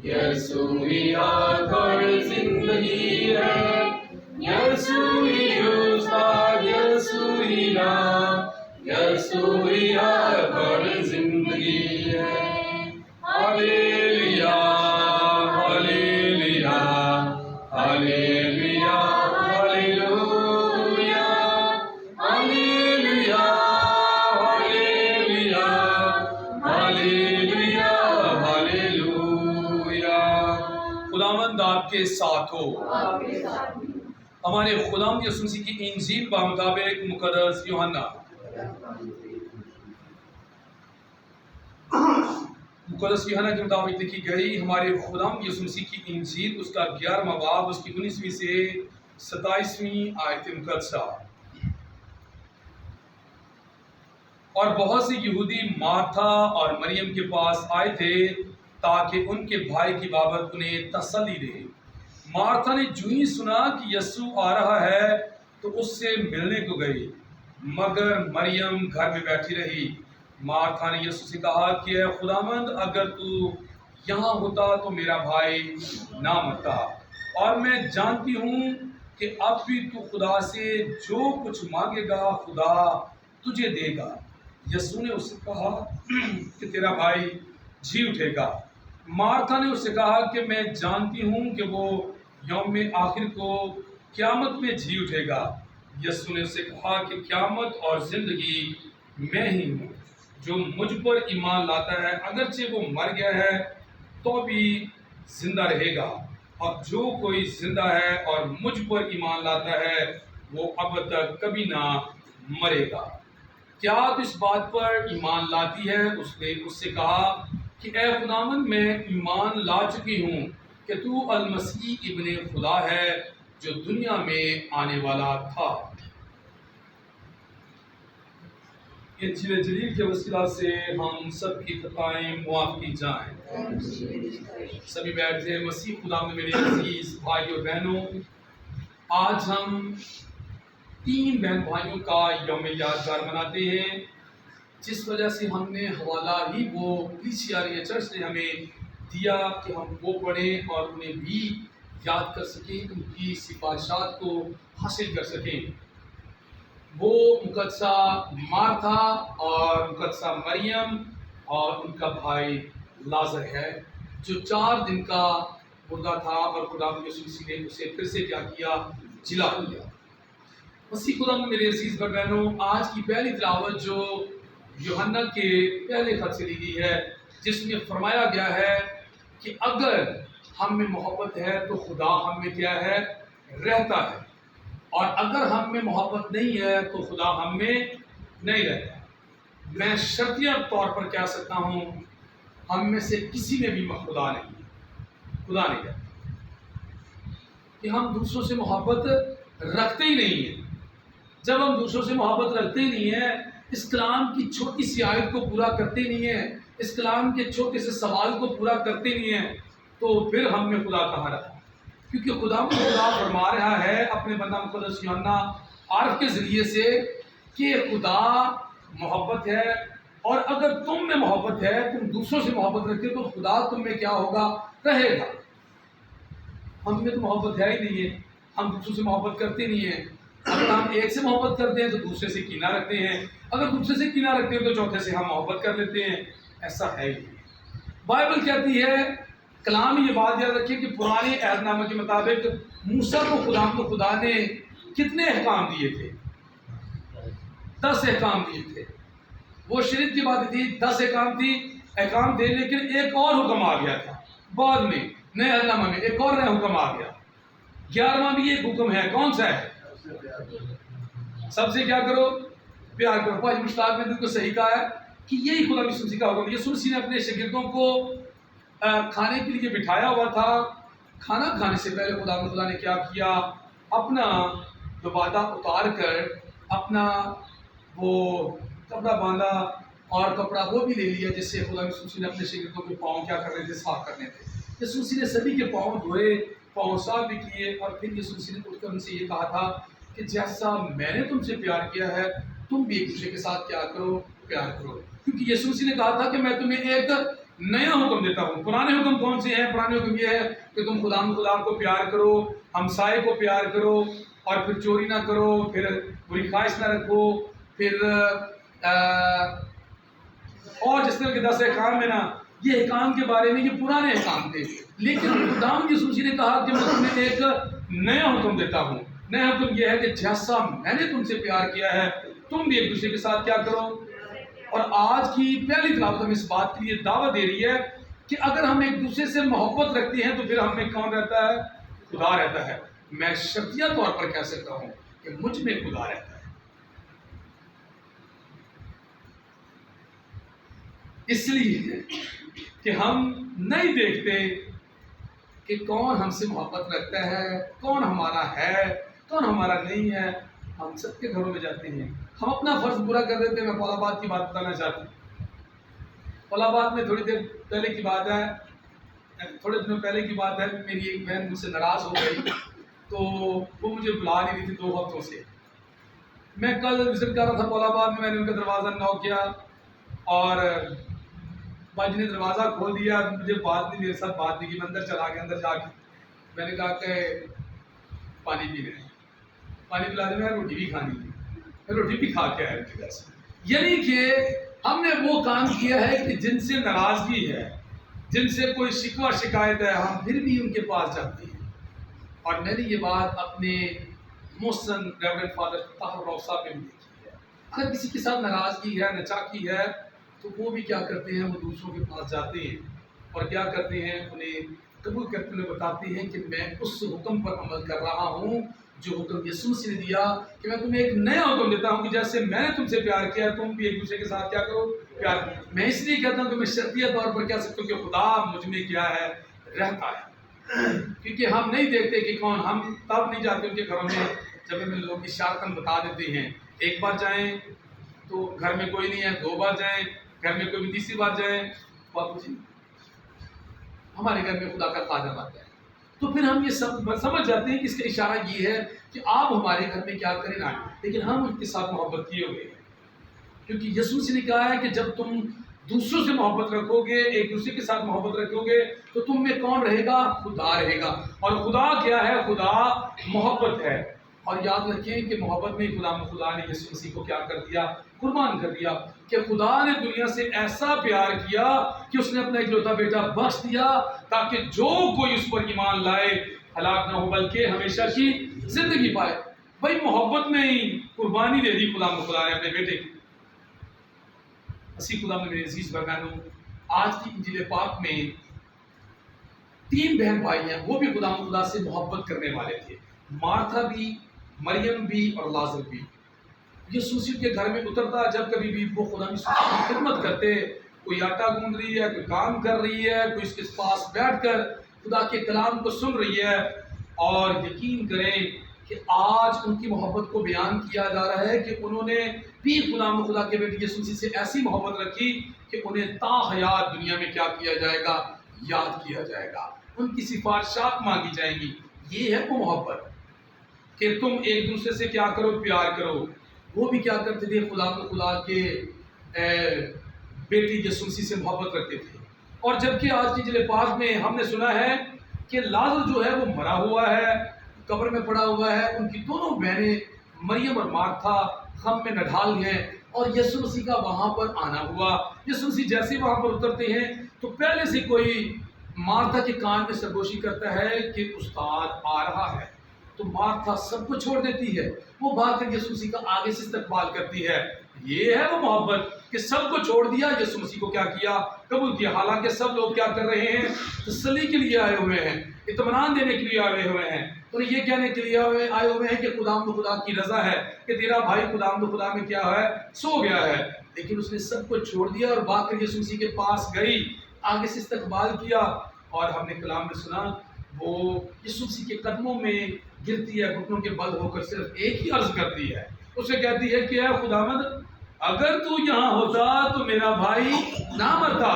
یسوعیا گھر زندگی ہے، یسوعی استاد یسوعیا، یسوعیا گھر زندگی ہے۔ Hallelujah hallelujah hallelujah hallelujah hallelujah hallelujah hallelujah hallelujah. خداوند آپ کے ساتھ ہو۔ ہمارے خداوند یسوع مسیح کی انجیل بمطابق مقدس یوحنا کے مطابق لکھی گئی ہمارے خداوند یسوع مسیح کی انجیل، اس کا 11واں باب، اس کی 19ویں سے 27ویں آیت مقدسہ۔ اور بہت سے یہودی مارتھا اور مریم کے پاس آئے تھے تاکہ ان کے بھائی کی بابت انہیں تسلی دے۔ مارتھا نے جو ہی سنا کہ یسوع آ رہا ہے تو اس سے ملنے کو گئی، مگر مریم گھر میں بیٹھی رہی۔ مارتھا نے یسوع سے کہا کہ اے خداوند، اگر تو یہاں ہوتا تو میرا بھائی نہ مرتا، اور میں جانتی ہوں کہ اب بھی تو خدا سے جو کچھ مانگے گا خدا تجھے دے گا۔ یسوع نے اس سے کہا کہ تیرا بھائی جی اٹھے گا۔ مارتھا نے اس سے کہا کہ میں جانتی ہوں کہ وہ یوم آخر کو قیامت میں جی اٹھے گا۔ یسوع نے اس سے کہا کہ قیامت اور زندگی میں ہی ہوں۔ جو مجھ پر ایمان لاتا ہے اگرچہ وہ مر گیا ہے تو بھی زندہ رہے گا، اور جو کوئی زندہ ہے اور مجھ پر ایمان لاتا ہے وہ اب تک کبھی نہ مرے گا۔ کیا تو اس بات پر ایمان لاتی ہے؟ اس نے اس سے کہا کہ اے خداوند، میں ایمان لا چکی ہوں کہ تو المسیح ابن خدا ہے جو دنیا میں آنے والا تھا۔ انجیل جلیل کے وسیلہ سے ہم سب کی خطائیں معاف کی جائیں۔ سبھی بیٹھ جائیں۔ مسیح خدا میں میرے عزیز بھائی اور بہنوں، آج ہم 3 بہن بھائیوں کا یوم یادگار مناتے ہیں، جس وجہ سے ہم نے حوالہ ہی وہ کلیسیا چرچ نے ہمیں دیا کہ ہم وہ پڑھیں اور انہیں بھی یاد کر سکیں، ان کی سفارشات کو حاصل کر سکیں۔ وہ مقدسہ مارتھا اور مقدسہ مریم اور ان کا بھائی لازر ہے، جو 4 دن کا مردہ تھا، اور خدا یسوع مسیح نے اسے پھر سے کیا کیا؟ جلا دیا۔ مسیح خدا میں میرے عزیز بھائی بہنوں، آج کی پہلی تلاوت جو یوحنا کے پہلے خط سے لی گئی ہے، جس میں فرمایا گیا ہے کہ اگر ہم میں محبت ہے تو خدا ہم میں کیا ہے؟ رہتا ہے، اور اگر ہم میں محبت نہیں ہے تو خدا ہم میں نہیں رہتا۔ میں شرطیہ طور پر کہہ سکتا ہوں، ہم میں سے کسی میں بھی خدا نہیں رہتا، کہ ہم دوسروں سے محبت رکھتے ہی نہیں ہیں۔ جب ہم دوسروں سے محبت رکھتے ہی نہیں ہیں، اس کلام کی چھوٹی سی آیت کو پورا کرتے نہیں ہیں، اس کلام کے چھوٹے سے سوال کو پورا کرتے نہیں ہیں، تو پھر ہم میں خدا کہاں رہا؟ کیونکہ خدا فرما رہا ہے اپنے بندہ مقدس یوحنا عارف کے ذریعے سے کہ خدا محبت ہے، اور اگر تم میں محبت ہے، تم دوسروں سے محبت رکھتے تو خدا تم میں کیا ہوگا؟ رہے گا۔ ہم میں تو محبت ہے ہی نہیں ہے، ہم دوسروں سے محبت کرتے نہیں ہیں۔ اگر ہم ایک سے محبت کرتے ہیں تو دوسرے سے کینہ رکھتے ہیں، اگر دوسرے سے کینہ رکھتے ہیں تو چوتھے سے ہم محبت کر لیتے ہیں۔ ایسا ہے ہی نہیں۔ بائبل کہتی ہے، کلام یہ بات یاد رکھیے کہ پرانے عہد نامے کے مطابق موسیٰ کو خدا نے کتنے احکام دیے تھے؟ 10 احکام دیے تھے۔ وہ شریعت کی بات تھی، 10 احکام تھے، لیکن ایک اور حکم آ گیا تھا بعد میں، نئے عہد نامے میں ایک اور نیا حکم آ گیا۔ 11واں بھی ایک حکم ہے، کون سا ہے؟ سب سے کیا کرو؟ پیار کرو۔ پاج مشتاق نے بالکل صحیح کہا ہے کہ یہی خدا یسوع مسیح کا حکم ہے۔ یسوع مسیح نے اپنے شاگردوں کو کھانے کے لیے بٹھایا ہوا تھا۔ کھانا کھانے سے پہلے خدا نے کیا کیا؟ اپنا دوبادہ اتار کر اپنا وہ کپڑا باندھا، اور کپڑا وہ بھی لے لیا جس سے خدا یسوع مسیح نے اپنے شاگردوں کے پاؤں کیا کرنے تھے؟ صاف کرنے تھے۔ یسوع مسیح نے سبھی کے پاؤں دھوئے، پاؤں صاف بھی کیے، اور پھر یسوع مسیح نے اٹھ کر ان سے یہ کہا تھا کہ جیسا میں نے تم سے پیار کیا ہے تم بھی ایک دوسرے کے ساتھ کیا کرو؟ پیار کرو۔ کیونکہ یسوع مسیح نے کہا تھا کہ میں تمہیں ایک نیا حکم دیتا ہوں۔ پرانے حکم کون سے ہیں؟ پرانے حکم یہ ہے کہ تم خدا کو پیار کرو، ہمسائے کو پیار کرو، اور پھر چوری نہ کرو، پھر بری خواہش نہ رکھو، پھر اور جس طرح کے 10 احکام ہے نا، یہ احکام کے بارے میں یہ پرانے احکام تھے۔ لیکن خدا یسوع نے کہا کہ میں تمہیں ایک نیا حکم دیتا ہوں۔ نیا حکم یہ ہے کہ جیسا میں نے تم سے پیار کیا ہے تم بھی ایک دوسرے کے ساتھ کیا کرو۔ اور آج کی پہلی تلاوت ہمیں اس بات کے لیے دعوت دے رہی ہے کہ اگر ہم ایک دوسرے سے محبت رکھتے ہیں تو پھر ہم میں کون رہتا ہے؟ خدا رہتا ہے۔ میں شرطیہ طور پر کہہ سکتا ہوں کہ مجھ میں خدا رہتا ہے۔ اس لیے کہ ہم نہیں دیکھتے کہ کون ہم سے محبت رکھتا ہے، کون ہمارا ہے، کون ہمارا نہیں ہے۔ ہم سب کے گھروں میں جاتے ہیں، ہم اپنا فرض پورا کر دیتے ہیں۔ میں فیصلہ آباد کی بات بتانا چاہتا ہوں۔ فیصلہ آباد میں تھوڑی دیر پہلے کی بات ہے، تھوڑے دنوں پہلے کی بات ہے، میری ایک بہن مجھ سے ناراض ہو گئی تو وہ مجھے بلا نہیں رہی تھی 2 ہفتوں سے۔ میں کل وزٹ کر رہا تھا فیصلہ آباد میں نے ان کا دروازہ نوک کیا اور باجی نے دروازہ کھول دیا، مجھے میرے ساتھ بات نہیں کی۔ میں اندر چلا گیا، اندر جا کے میں نے کہا کہ پانی پی رہے ہیں، پانی پلا دیں، میں روٹی بھی کھانی ہے، میں روٹی بھی کھا کے آیا ان کے گھر سے۔ یعنی کہ ہم نے وہ کام کیا ہے کہ جن سے ناراضگی ہے، جن سے کوئی شکوہ شکایت ہے، ہم پھر بھی ان کے پاس جاتے ہیں۔ اور میں نے یہ بات اپنے محسن ریورنڈ فادر طاہر راؤ صاحب نے بھی دیکھی ہے۔ اگر کسی کے ساتھ ناراضگی ہے، نچاکی ہے، تو وہ بھی کیا کرتے ہیں؟ وہ دوسروں کے پاس جاتے ہیں اور کیا کرتے ہیں؟ انہیں قبول کرتے ہوئے بتاتے ہیں کہ میں اس حکم پر عمل کر رہا ہوں جو حکم یسوع مسیح نے دیا، کہ میں تمہیں ایک نیا حکم دیتا ہوں کہ جیسے میں نے تم سے پیار کیا تم بھی ایک دوسرے کے ساتھ کیا کرو؟ پیار۔ میں اس لیے کہتا ہوں کہ میں شرطیہ طور پر کہہ سکتا ہوں کہ خدا مجھ میں کیا ہے؟ رہتا ہے۔ کیونکہ ہم نہیں دیکھتے کہ کون، ہم تب نہیں جاتے ان کے گھروں میں جب ہمیں لوگ اشارتاً بتا دیتے ہیں۔ ایک بار جائیں تو گھر میں کوئی نہیں ہے، 2 بار جائیں گھر میں کوئی بھی، تیسری بار جائیں واپس نہیں۔ ہمارے گھر میں خدا کا خادم آتا ہے تو پھر ہم یہ سمجھ جاتے ہیں کہ اس کا اشارہ یہ ہے کہ آپ ہمارے گھر میں کیا کریں نا، لیکن ہم ان کے ساتھ محبت کیے ہوئے ہیں۔ کیونکہ یسوع نے کہا ہے کہ جب تم دوسروں سے محبت رکھو گے، ایک دوسرے کے ساتھ محبت رکھو گے تو تم میں کون رہے گا؟ خدا رہے گا۔ اور خدا کیا ہے؟ خدا محبت ہے۔ اور یاد رکھیں کہ محبت میں خدا نے یسوع مسیح کو کیا کر دیا؟ قربان کر دیا۔ کہ خدا نے دنیا سے ایسا پیار کیا کہ اس نے اپنا اکلوتا بیٹا بخش دیا تاکہ جو کوئی اس پر ایمان لائے ہلاک نہ ہو بلکہ ہمیشہ کی زندگی پائے۔ بھائی محبت میں ہی قربانی دے دی خدا نے اپنے بیٹے کی۔ خدا میں میرے عزیز بہنوں، آج کی انجیل پاک میں 3 بہن بھائی ہیں، وہ بھی خدا سے محبت کرنے والے تھے۔ مارتھا بھی، مریم بھی اور لازر بھی۔ یسوع کے گھر میں اترتا جب کبھی بھی وہ خدا کی خدمت کرتے، کوئی آٹا گوندھ رہی ہے، کوئی کام کر رہی ہے، کوئی اس کے پاس بیٹھ کر خدا کے کلام کو سن رہی ہے، اور یقین کریں کہ آج ان کی محبت کو بیان کیا جا رہا ہے کہ انہوں نے بھی خدا کے بیٹے یسوع مسیح سے ایسی محبت رکھی کہ انہیں تا حیات دنیا میں کیا کیا جائے گا؟ یاد کیا جائے گا، ان کی سفارشات مانگی جائیں گی۔ یہ ہے وہ محبت کہ تم ایک دوسرے سے کیا کرو؟ پیار کرو۔ وہ بھی کیا کرتے تھے؟ خدا کے بیٹی یسوع مسیح سے محبت رکھتے تھے۔ اور جبکہ آج کی انجیل پاک میں ہم نے سنا ہے کہ لازر جو ہے وہ مرا ہوا ہے، قبر میں پڑا ہوا ہے، ان کی دونوں بہنیں مریم اور مارتھا غم میں نڈھال ہیں، اور یسوع مسیح کا وہاں پر آنا ہوا۔ یسوع مسیح جیسے وہاں پر اترتے ہیں تو پہلے سے کوئی مارتھا کے کان میں سرگوشی کرتا ہے کہ استاد آ رہا ہے، تو مارتھا سب کو چھوڑ دیتی ہے، وہ بھاگ کر یسوع مسیح کا آگے سے استقبال کرتی ہے۔ یہ ہے وہ محبت کہ سب کو چھوڑ دیا، یسوع مسیح کو کیا کیا؟ قبول کیا۔ حالانکہ سب لوگ کیا کر رہے ہیں؟ تسلی کے لیے آئے ہوئے ہیں، اطمینان دینے کے لیے آئے ہوئے ہیں، اور یہ کہنے کے لیے آئے ہوئے ہیں کہ خدا کی رضا ہے کہ تیرا بھائی خدا میں کیا ہے؟ سو گیا ہے۔ لیکن اس نے سب کو چھوڑ دیا اور بھاگ کر یسوع مسیح کے پاس گئی، آگے سے استقبال کیا، اور ہم نے کلام میں سنا وہ یسوع مسیح کے قدموں میں گرتی ہے، گھٹنوں کے بل ہو کر صرف ایک ہی عرض کرتی ہے، اسے کہتی ہے کہ اے خداوند اگر تو یہاں ہوتا تو میرا بھائی نہ مرتا۔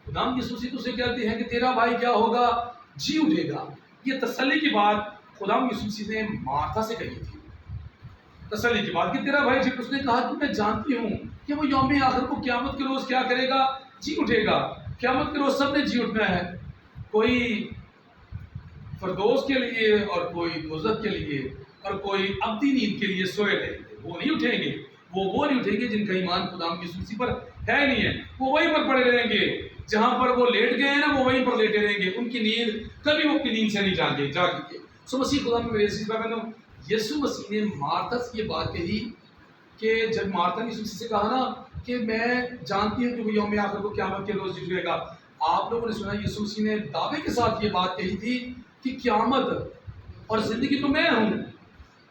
خداوند یسوع مسیح اسے کہتے ہیں کہ تیرا بھائی کیا ہوگا؟ جی اٹھے گا۔ یہ تسلی کی بات خداوند یسوع مسیح نے مارتھا سے کہی تھی، تسلی کی بات کہ تیرا بھائی جی۔ اس نے کہا کہ میں جانتی ہوں کہ وہ یوم آخر کو قیامت کے روز کیا کرے گا؟ جی اٹھے گا۔ قیامت کے روز سب نے جی اٹھنا ہے، کوئی فردوس کے لیے اور کوئی دوزخ کے لیے اور کوئی ابدی نیند کے لیے سوئے رہیں گے، وہ نہیں اٹھیں گے، وہ نہیں اٹھیں گے جن کا ایمان خدا کی یسوع مسیح پر ہے نہیں ہے، وہ وہیں پر پڑے رہیں گے جہاں پر وہ لیٹ گئے ہیں نا، وہ وہیں پر لیٹے رہیں گے، ان کی نیند کبھی وہ اپنی نیند سے نہیں جاگیں گے۔ سو مسیح خدا میں میرے عزیز بہنوں، یسوع مسیح نے مارتھا سے یہ بات کہی کہ جب مارتھا نے یسوع مسیح سے کہا نا کہ میں جانتی ہوں کہ وہ یوم آخر کو قیامت کے روز جھکے گا، آپ لوگوں نے سنا یسوع مسیح نے دعوے کے ساتھ یہ بات کہی تھی کہ قیامت اور زندگی تو میں ہوں،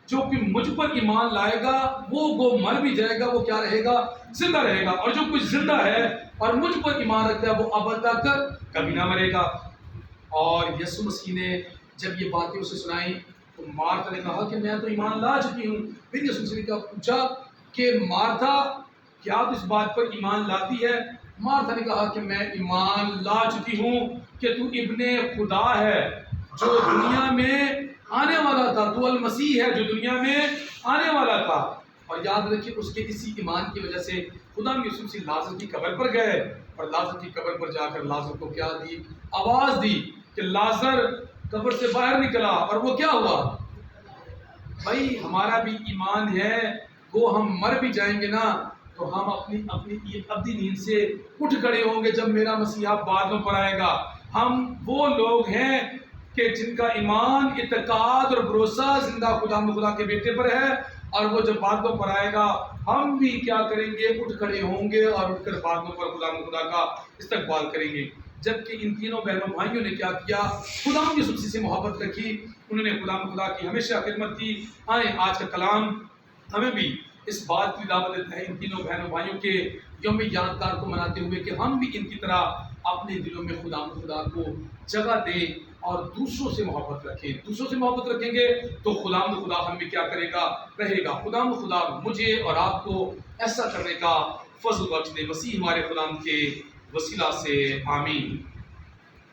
جو کہ مجھ پر ایمان لائے گا وہ مر بھی جائے گا، وہ کیا رہے گا؟ زندہ رہے گا، اور جو کچھ زندہ ہے اور مجھ پر ایمان رکھتا ہے وہ ابد تک کبھی نہ مرے گا۔ اور یسوع مسیح نے جب یہ باتیں اسے سنائیں تو مارتھا نے کہا کہ میں تو ایمان لا چکی ہوں۔ پھر یسوع مسیح نے پوچھا کہ مارتھا کیا تو اس بات پر ایمان لاتی ہے؟ مارتھا نے کہا کہ میں ایمان لا چکی ہوں کہ تو ابن خدا ہے جو دنیا میں آنے والا تھا، تو المسیح ہے جو دنیا میں آنے والا تھا۔ اور یاد رکھیے اس کے اسی ایمان کی وجہ سے خدا یسوع مسیح لازر کی قبر پر گئے اور لازر کی قبر پر جا کر لازر کو کیا دی؟ آواز دی کہ لازر قبر سے باہر نکلا، اور وہ کیا ہوا؟ بھائی ہمارا بھی ایمان ہے، وہ ہم مر بھی جائیں گے نا تو ہم اپنی ابدی نیند سے اٹھ کھڑے ہوں گے جب میرا مسیحا بادلوں پر آئے گا۔ ہم وہ لوگ ہیں کہ جن کا ایمان، اعتقاد اور بھروسہ زندہ خدا کے بیٹے پر ہے، اور وہ جب بادلوں پر آئے گا ہم بھی کیا کریں گے؟ اٹھ کھڑے ہوں گے اور اٹھ کر بادلوں پر خدا کا استقبال کریں گے۔ جبکہ ان تینوں بہنوں بھائیوں نے کیا کیا؟ خدا یسوع مسیح سے محبت رکھی، انہوں نے خدا کی ہمیشہ خدمت کی۔ آئیں آج کا کلام ہمیں بھی اس بات کی دعوت دیتا ہے، ان تینوں بہنوں بھائیوں کے یوم یادگار کو مناتے ہوئے، کہ ہم بھی ان کی طرح اپنے دلوں میں خدا کو جگہ دیں اور دوسروں سے محبت رکھیں۔ دوسروں سے محبت رکھیں گے تو خدا ہم بھی کیا کرے گا؟ رہے گا۔ خدا مجھے اور آپ کو ایسا کرنے کا فضل بخش دے، مسیح ہمارے خدا کے وسیلہ سے، آمین۔